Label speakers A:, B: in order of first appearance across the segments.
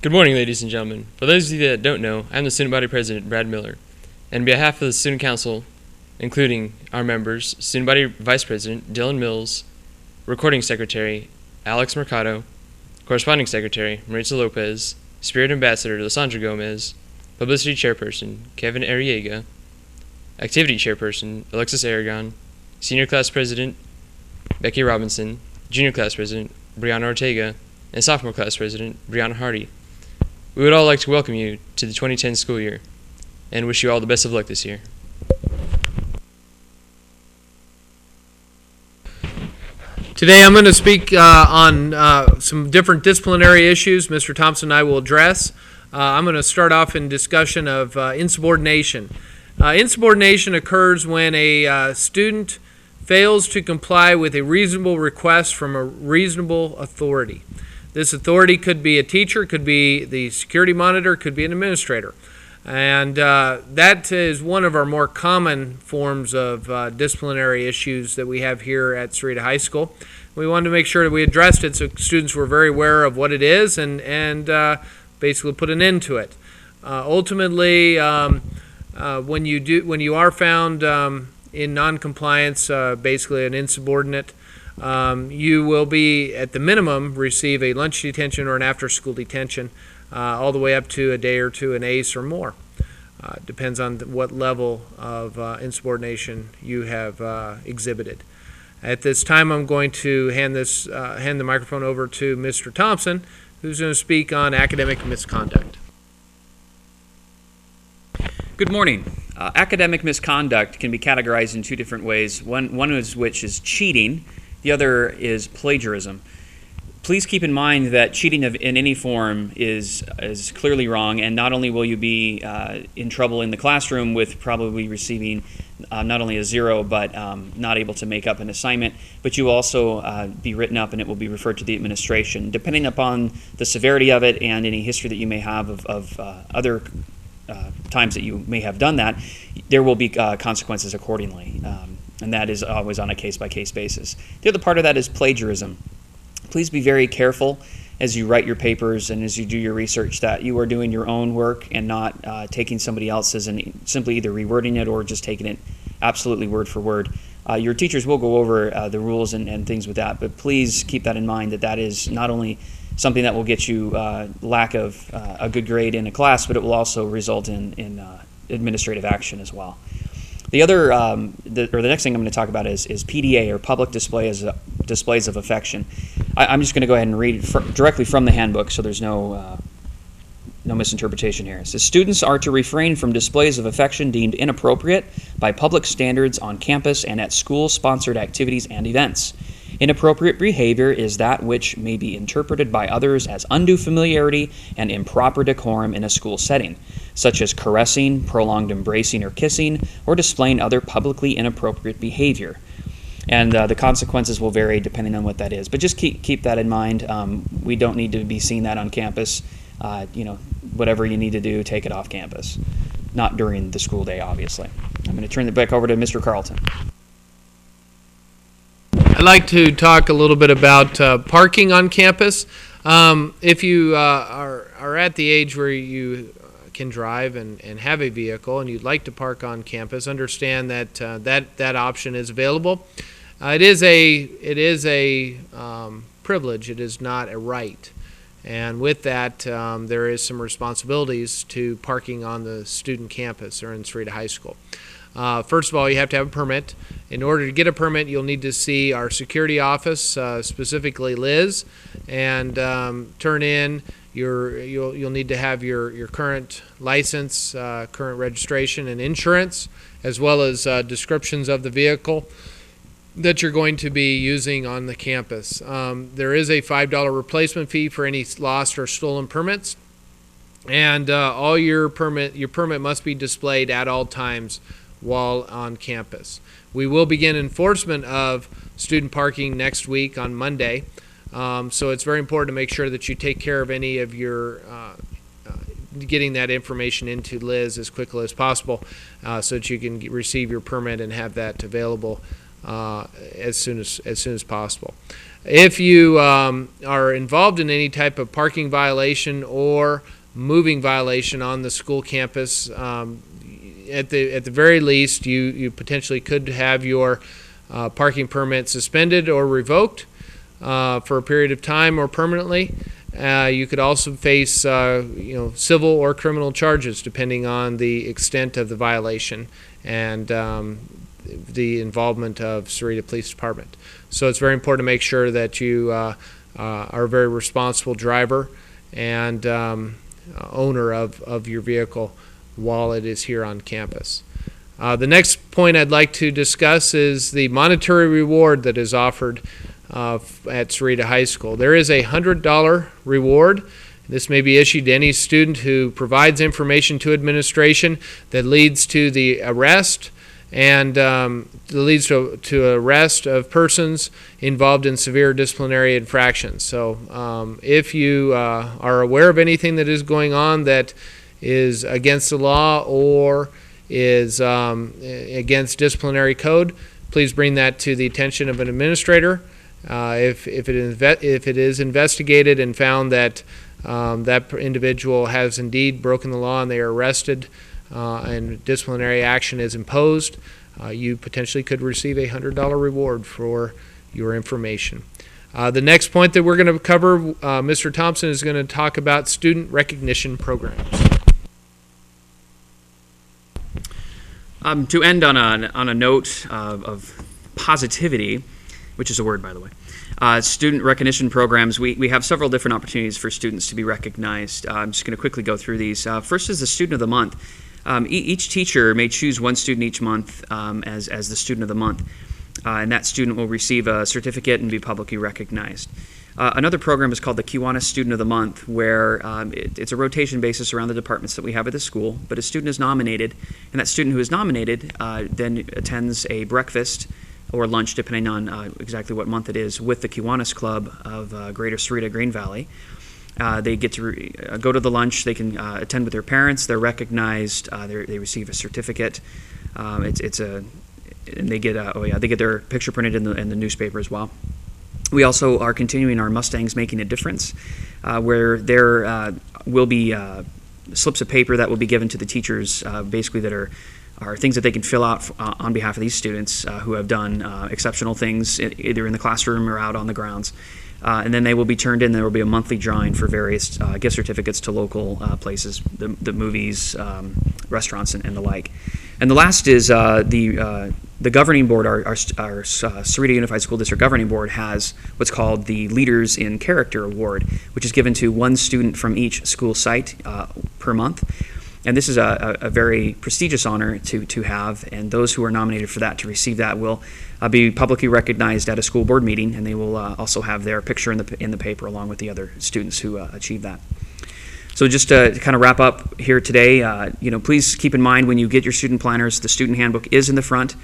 A: Good morning, ladies and gentlemen. For those of you that don't know, I'm the Student Body President, Brad Miller. And on behalf of the Student Council, including our members, Student Body Vice President, Dylan Mills, Recording Secretary, Alex Mercado, Corresponding Secretary, Maritza Lopez, Spirit Ambassador, Lysandra Gomez, Publicity Chairperson, Kevin Arriaga, Activity Chairperson, Alexis Aragon, Senior Class President, Becky Robinson, Junior Class President, Brianna Ortega, and Sophomore Class President, Brianna Hardy. We would all like to welcome you to the 2010 school year and wish you all the best of luck this year.
B: Today I'm going to speak on some different disciplinary issues Mr. Thompson and I will address. I'm going to start off in discussion of insubordination. Insubordination occurs when a student fails to comply with a reasonable request from a reasonable authority. This authority could be a teacher, could be the security monitor, could be an administrator. And that is one of our more common forms of disciplinary issues that we have here at Cerrito High School. We wanted to make sure that we addressed it so students were very aware of what it is and basically put an end to it. Ultimately, when you are found in noncompliance, basically an insubordinate, you will be, at the minimum, receive a lunch detention or an after-school detention, all the way up to a day or two, an ACE or more. Depends on what level of insubordination you have exhibited. At this time, I'm going to hand the microphone over to Mr. Thompson, who's going to speak on academic misconduct.
C: Good morning. Academic misconduct can be categorized in two different ways. One is which is cheating. The other is plagiarism. Please keep in mind that cheating in any form is clearly wrong, and not only will you be in trouble in the classroom with probably receiving not only a 0 but not able to make up an assignment, but you will also be written up and it will be referred to the administration. Depending upon the severity of it and any history that you may have of other times that you may have done that, there will be consequences accordingly, and that is always on a case-by-case basis. The other part of that is plagiarism. Please be very careful as you write your papers and as you do your research that you are doing your own work and not taking somebody else's and simply either rewording it or just taking it absolutely word for word. Your teachers will go over the rules and things with that, but please keep that in mind that is not only something that will get you lack of a good grade in a class, but it will also result in administrative action as well. The other, the next thing I'm going to talk about is PDA, or public displays of affection. I'm just going to go ahead and read directly from the handbook, so there's no misinterpretation here. It says, students are to refrain from displays of affection deemed inappropriate by public standards on campus and at school-sponsored activities and events. Inappropriate behavior is that which may be interpreted by others as undue familiarity and improper decorum in a school setting, such as caressing, prolonged embracing or kissing, or displaying other publicly inappropriate behavior. And the consequences will vary depending on what that is. But just keep that in mind. We don't need to be seeing that on campus. Whatever you need to do, take it off campus. Not during the school day, obviously. I'm going to turn it back over to Mr. Carlton.
B: I'd like to talk a little bit about parking on campus. If you are at the age where you can drive and have a vehicle and you'd like to park on campus, understand that that option is available. It is a privilege. It is not a right. And with that, there is some responsibilities to parking on the student campus or in Cerrito High School. First of all, you have to have a permit. In order to get a permit, you'll need to see our security office, specifically Liz, and turn in you'll need to have your current license, current registration and insurance, as well as descriptions of the vehicle that you're going to be using on the campus. There is a $5 replacement fee for any lost or stolen permits, and all your permit must be displayed at all times while on campus. We will begin enforcement of student parking next week on Monday, so it's very important to make sure that you take care of any of your getting that information into Liz as quickly as possible, so that you can receive your permit and have that available as soon as possible. If you are involved in any type of parking violation or moving violation on the school campus, at the very least, you potentially could have your parking permit suspended or revoked for a period of time or permanently. You could also face civil or criminal charges depending on the extent of the violation and the involvement of Sarita Police Department. So it's very important to make sure that you are a very responsible driver and owner of your vehicle while it is here on campus. The next point I'd like to discuss is the monetary reward that is offered at Sarita High School. There is a $100 reward. This may be issued to any student who provides information to administration that leads to the arrest and leads to arrest of persons involved in severe disciplinary infractions. So if you are aware of anything that is going on that is against the law or is against disciplinary code, please bring that to the attention of an administrator. If it is investigated and found that that individual has indeed broken the law and they are arrested and disciplinary action is imposed, you potentially could receive a $100 reward for your information. The next point that we're going to cover, Mr. Thompson is going to talk about student recognition programs.
C: To end on a note of positivity, which is a word, by the way, student recognition programs, we have several different opportunities for students to be recognized. I'm just going to quickly go through these. First is the Student of the Month. Each teacher may choose one student each month as the Student of the Month, and that student will receive a certificate and be publicly recognized. Another program is called the Kiwanis Student of the Month, where it's a rotation basis around the departments that we have at the school, but a student is nominated, and that student who is nominated then attends a breakfast or lunch, depending on exactly what month it is, with the Kiwanis Club of Greater Sarita Green Valley. They get to go to the lunch. They can attend with their parents. They're recognized. They receive a certificate. And they get their picture printed in the newspaper as well. We also are continuing our Mustangs Making a Difference, where there will be slips of paper that will be given to the teachers, basically that are things that they can fill out on behalf of these students who have done exceptional things either in the classroom or out on the grounds. And then they will be turned in. There will be a monthly drawing for various gift certificates to local places, the movies, restaurants, and the like. And the last is the governing board, our Sarita Unified School District Governing Board has what's called the Leaders in Character Award, which is given to one student from each school site per month. And this is a very prestigious honor to have, and those who are nominated for that to receive that will be publicly recognized at a school board meeting, and they will also have their picture in the paper along with the other students who achieve that. So just to kind of wrap up here today, please keep in mind when you get your student planners, the student handbook is in the front.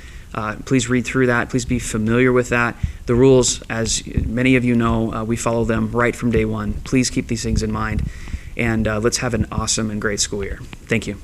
C: Please read through that. Please be familiar with that. The rules, as many of you know, we follow them right from day one. Please keep these things in mind. And let's have an awesome and great school year. Thank you.